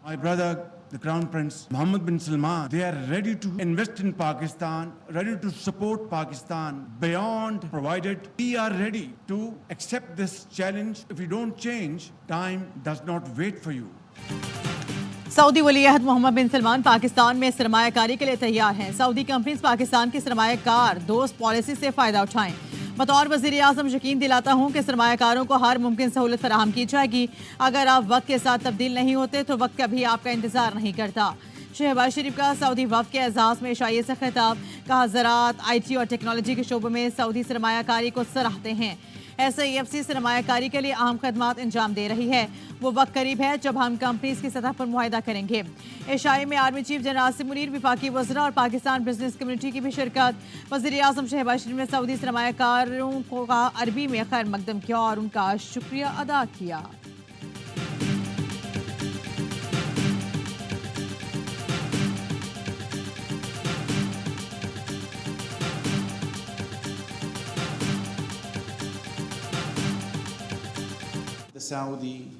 My brother, the Crown Prince Mohammed bin Salman, they are ready to invest in Pakistan, ready to support Pakistan beyond provided. We are ready to accept this challenge. If you don't change, time does not wait for you. Saudi वली-ए-अहद Mohammed bin Salman Pakistan में सरमायाकारी के लिए तैयार हैं। Saudi companies Pakistan की सरमायाकार दोस्त policy से फ़ायदा उठाएं। बतौर वज़ीर आज़म यकीन दिलाता हूँ कि सरमायाकारों को हर मुमकिन सहूलत फराहम की जाएगी। अगर आप वक्त के साथ तब्दील नहीं होते तो वक्त कभी आपका इंतज़ार नहीं करता। शहबाज शरीफ का सऊदी वफ़द के एजाज़ में इशाइये से खिताब, कहा ज़राअत, IT और टेक्नोलॉजी के शोबों में सऊदी सरमायाकारी को सराहते हैं। SAFC सरमायाकारी के लिए अहम खदमात अंजाम दे रही है। वो वक्त करीब है जब हम कंपनीज की सतह पर मुआहिदा करेंगे। एशियाई में army chief general Asim Munir, विफाकी वज़रा और पाकिस्तान बिजनेस कम्युनिटी की भी शिरकत। वज़ीर आज़म शहबाज शरीफ ने सऊदी सरमायाकारों को अरबी में खैर मकदम किया और उनका शुक्रिया अदा किया। The Saudi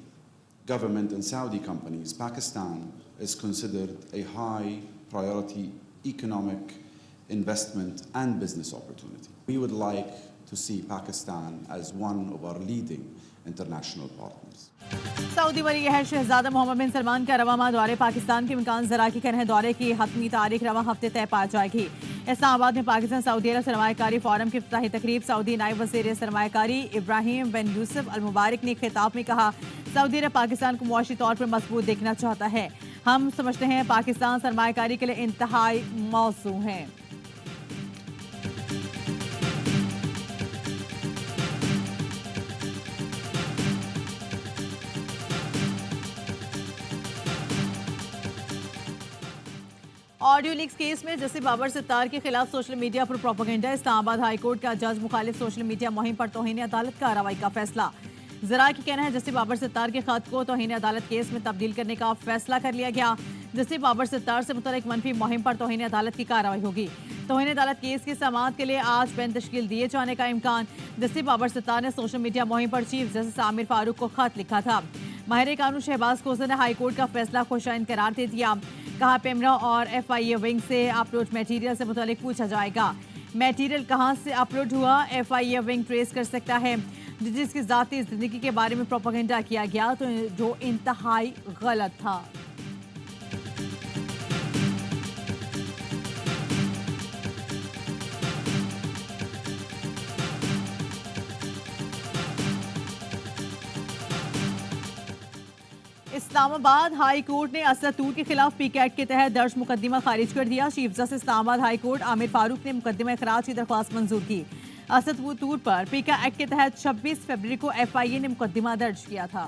government and Saudi companies, Pakistan is considered a high priority economic investment and business opportunity. We would like to see Pakistan as one of our leading international partners. Saudi वली-ए-अहद शहजादा Mohammed bin Salman का रवा माह दौरे पाकिस्तान के इम्कान ज़रा की करें। दौरे की हतमी तारीख रवा हफ्ते तय पा जाएगी। इस्लामाबाद में पाकिस्तान सऊदी अरब सरमायाकारी फोरम की इफ्तिताही तकरीब, सऊदी नायब वज़ीर सरमायाकारी इब्राहिम बिन यूसुफ अल मुबारक ने खिताब में कहा, सऊदी अरब पाकिस्तान को मुआशी तौर पर मजबूत देखना चाहता है। हम समझते हैं पाकिस्तान सरमायाकारी के लिए इंतहाई मौजू है। ऑडियो लीक्स केस में जस्टिस बाबर सत्तार के खिलाफ सोशल मीडिया पर प्रोपेगेंडा, इस्लामाबाद हाई कोर्ट का जज मुखालिफ सोशल मीडिया मुहिम पर तौहीन अदालत कार्रवाई का फैसला। जरा की कहना है जस्टिस बाबर सत्तार के खत को तौहीन अदालत केस में तब्दील करने का फैसला कर लिया गया। जस्टिस बाबर सत्तार से मुतल्लिक मनफी मुहिम पर तौहीन अदालत की कार्रवाई होगी। तौहीन अदालत केस की समाअत के लिए आज बेंच तश्कील दिए जाने का इम्कान। जस्टिस बाबर सत्तार ने सोशल मीडिया मुहिम पर चीफ जस्टिस आमिर फारूक को खत लिखा था। माहिर कानून शहबाज खोसर ने हाई कोर्ट का फैसला खुशाइन करार दे दिया। कहा, पेमरा और FIA विंग से अपलोड मटेरियल से मुतालिक पूछा जाएगा। मटेरियल कहां से अपलोड हुआ, FIA विंग ट्रेस कर सकता है। जिसकी ज़ाती ज़िंदगी के बारे में प्रोपेगेंडा किया गया तो जो इंतहाई गलत था। इस्लामाबाद हाई कोर्ट ने असद तूर के खिलाफ PK एक्ट के तहत दर्ज मुकदमा खारिज कर दिया। Chief justice Islamabad high court Aamir Farooq ने मुकदमा खराज की दरख्वास्त मंजूर की। असद तूर पर PK एक्ट के तहत 26 फरवरी को FIA ने मुकदमा दर्ज किया था।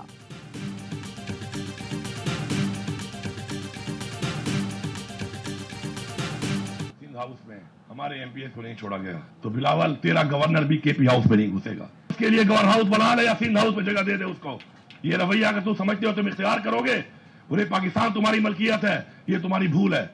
सिंध हाउस में हमारे MPS को नहीं छोड़ा गया तो बिलावल तेरा गवर्नर भी KP हाउस में नहीं घुसेगा। उसके लिए गवर्नर हाउस बना ले या सिंध हाउस में जगह दे दे उसको। ये रवैया अगर तुम समझते हो तुम इख्तियार करोगे, पूरे पाकिस्तान तुम्हारी मलकियत है, ये तुम्हारी भूल है।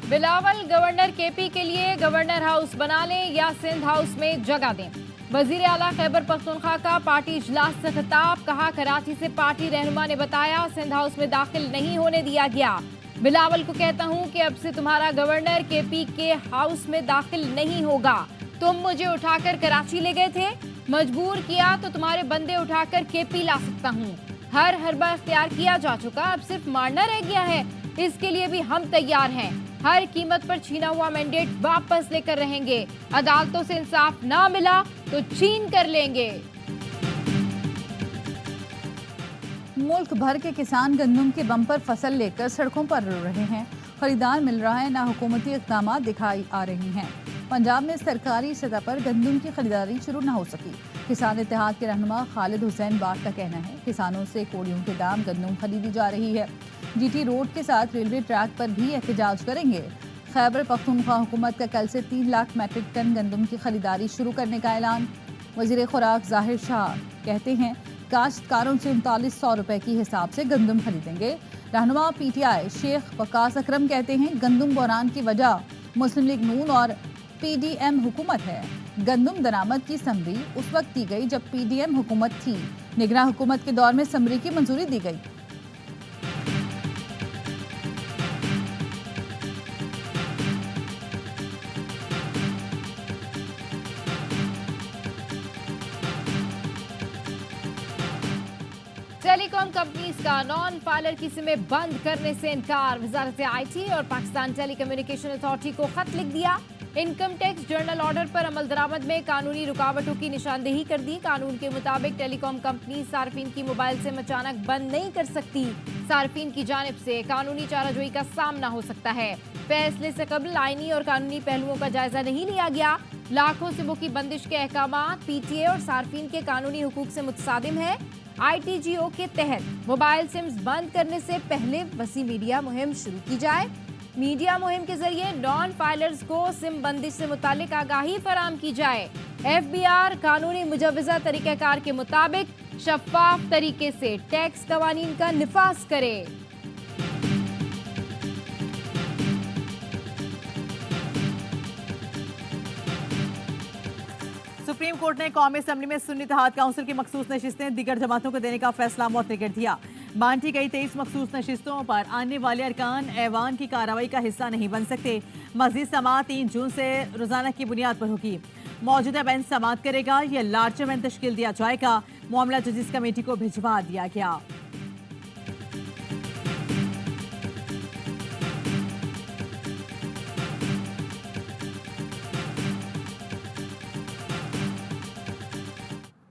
बिलावल गवर्नर KP के लिए गवर्नर हाउस बना लें या सिंध हाउस में जगह दें। वजीर आला खैबर पख्तूनख्वा का पार्टी इजलास से खिताब, कहा कराची से पार्टी रहनुमा ने बताया सिंध हाउस में दाखिल नहीं होने दिया गया। बिलावल को कहता हूं कि अब से तुम्हारा गवर्नर KP के हाउस में दाखिल नहीं होगा। तुम मुझे उठाकर कराची ले गए थे, मजबूर किया तो तुम्हारे बंदे उठाकर KP ला सकता हूँ। हर हरबा इख्तियार किया जा चुका, अब सिर्फ मारना रह गया है। इसके लिए भी हम तैयार हैं। हर कीमत पर छीना हुआ मैंडेट वापस लेकर रहेंगे। अदालतों से इंसाफ ना मिला तो छीन कर लेंगे। मुल्क भर के किसान गंदम के बम्पर फसल लेकर सड़कों पर रो रहे हैं। खरीदार मिल रहा है, ना हुकूमती इक़दाम दिखाई आ रही हैं। पंजाब में सरकारी सतह पर गंदम की खरीदारी शुरू न हो सकी। किसान इत्तेहाद के रहनुमा खालिद हुसैन बाग का कहना है किसानों से कोड़ियों के दाम गंदम खरीदी जा रही है। GT रोड के साथ रेलवे ट्रैक पर भी एहतजाज करेंगे। खैबर पख्तूनख्वा हुकूमत का कल से 3 लाख मैट्रिक टन गंदम की खरीदारी शुरू करने का ऐलान। वज़ीर खुराक ज़ाहिर शाह कहते हैं काश्तकारों से 3900 रुपए की हिसाब से गंदम खरीदेंगे। रहनुमा PTI शेख वकास अकरम कहते हैं गंदम बहरान की वजह मुस्लिम लीग नून और PDM हुकूमत है। गंदम दरामद की समरी उस वक्त दी गई जब PDM हुकूमत थी। निगरान हुकूमत के दौर में समरी की मंजूरी दी गई। टेलीकॉम कंपनीज का नॉन फाइलर की सिमें बंद करने से इनकार। वजारत आईटी और पाकिस्तान टेली कम्युनिकेशन अथॉरिटी को खत लिख दिया। इनकम टैक्स जर्नल ऑर्डर पर अमल दरामद में कानूनी रुकावटों की निशानदेही कर दी। कानून के मुताबिक टेलीकॉम कंपनी सार्फिन की मोबाइल सिम अचानक बंद नहीं कर सकती। सार्फिन की जानिब से कानूनी चाराजोई का सामना हो सकता है। फैसले से कबल आईनी और कानूनी पहलुओं का जायजा नहीं लिया गया। लाखों सिमों की बंदिश के अहकामात पीटीए और सार्फिन के कानूनी हुकूक से मुतसादिम है। आईटीजीओ के तहत मोबाइल सिम्स बंद करने से पहले वसी मीडिया मुहिम शुरू की जाए। मीडिया मुहिम के जरिए नॉन फाइलर्स को सिम बंदिश से मुतालिक आगाही फराम की जाए। एफबीआर कानूनी मुजवजा तरीक़ाकार के मुताबिक शफाफ तरीके से टैक्स कवानीन का निफाज करे। सुप्रीम कोर्ट ने कौमी असेंबली में सुन्नी इत्तेहाद काउंसिल की मखसूस नशिस्तें दीगर जमातों को देने का फैसला मुअत्तल कर दिया। बांटी गई 23 मखसूस नशिस्तों पर आने वाले अरकान ऐवान की कार्रवाई का हिस्सा नहीं बन सकते। मज़ीद समाअत 3 जून से रोजाना की बुनियाद पर होगी। मौजूदा बेंच समाअत करेगा या लार्जर बेंच तश्कील दिया जाएगा। मामला जजिस कमेटी को भिजवा दिया गया।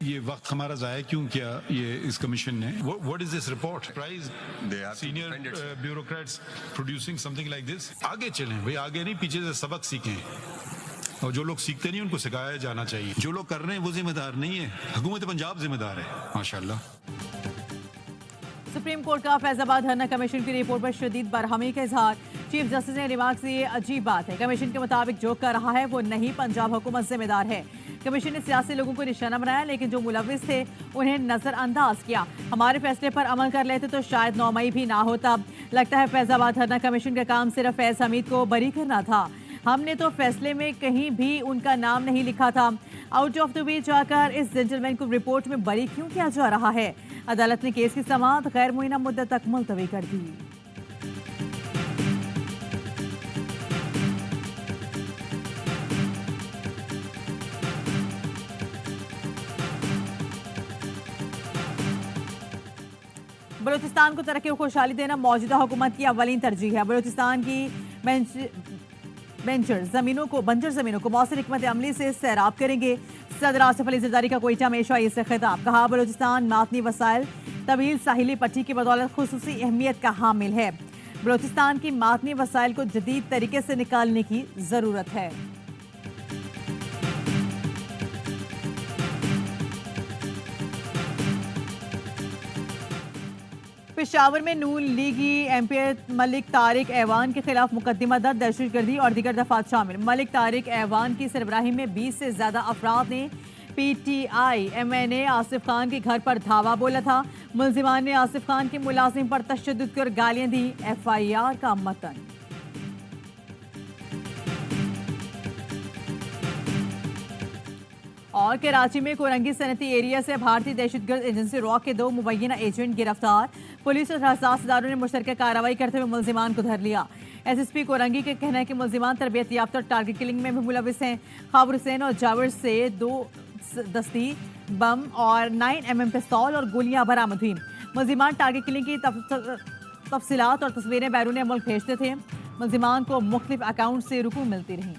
ये वक्त हमारा जाया क्यों किया ये इस कमीशन ने? What is this report? Prize senior bureaucrats producing something like this. आगे चलें भाई, आगे नहीं पीछे से सबक सीखें। और जो लोग सीखते नहीं उनको सिखाया जाना चाहिए। जो लोग कर रहे हैं वो जिम्मेदार नहीं है, हुकूमत पंजाब जिम्मेदार है। माशाल्लाह। सुप्रीम कोर्ट का फैजाबाद धरना कमीशन की रिपोर्ट पर शदीद बरहमी का इजहार। चीफ जस्टिस ने रिमार्क दिए, अजीब बात है, कमीशन के मुताबिक जो कर रहा है वो नहीं, पंजाब हुकूमत जिम्मेदार है। कमीशन ने सियासी लोगों को निशाना बनाया, लेकिन जो मुलविस थे उन्हें नजरअंदाज किया। हमारे फैसले पर अमल कर लेते तो शायद 9 मई भी ना होता। लगता है फैजाबाद धरना कमीशन का काम सिर्फ फैज हमीद को बरी करना था। हमने तो फैसले में कहीं भी उनका नाम नहीं लिखा था। आउट ऑफ द वे जाकर इस जेंटलमैन को रिपोर्ट में बरी क्यों किया जा रहा है? अदालत ने केस की समाअत गैर मुइना मुद्दत तक मुलतवी कर दी। बलूचिस्तान को तरक्की और खुशहाली देना मौजूदा हुकूमत की अव्वलीन तरजीह है। बलूचिस्तान की बंजर जमीनों को मौसर हिकमत अमली से सैराब करेंगे। सदर आसिफ अली जरदारी का कोयटा में एशियाई से खिताब। कहा, बलूचिस्तान मातनी वसाइल तवील साहिली पट्टी की बदौलत खुसूसी अहमियत का हामिल है। बलूचिस्तान की मातनी वसाइल को जदीद तरीके से निकालने की जरूरत है। पेशावर में नून लीगी एमपी मलिक तारिक ऐवान के खिलाफ मुकदमा दर्ज, दहशतगर्दी और दीगर दफात शामिल। मलिक तारिक ऐवान की सरबराही में 20 से ज्यादा अफराद ने पीटीआई एमएनए आसिफ खान के घर पर धावा बोला था। मुलजिमान ने आसिफ खान के मुलाजिम पर तशद्दुद कर गालियां दी। एफआईआर का मतन। और कराची में कोरंगी सनती एरिया से भारतीय दहशतगर्द एजेंसी रॉ के 2 मुबैना एजेंट गिरफ्तार। पुलिस और हसास इदारों ने मुश्तरका कार्रवाई करते हुए मुलजिमान को धर लिया। एसएसपी कोरंगी का कहना है कि मुलजिमान तरबियत याफ्ता टारगेट किलिंग में भी मुलविस हैं। खाबर हुसैन और जावर से 2 दस्ती बम और 9mm पिस्तौल और गोलियां बरामद हुई। मुलजिमान टारगेट किलिंग की तफसीलात और तस्वीरें बैरून मुल्क भेजते थे। मुलजिमान को मुख्तलिफ अकाउंट से रुकू मिलती रही।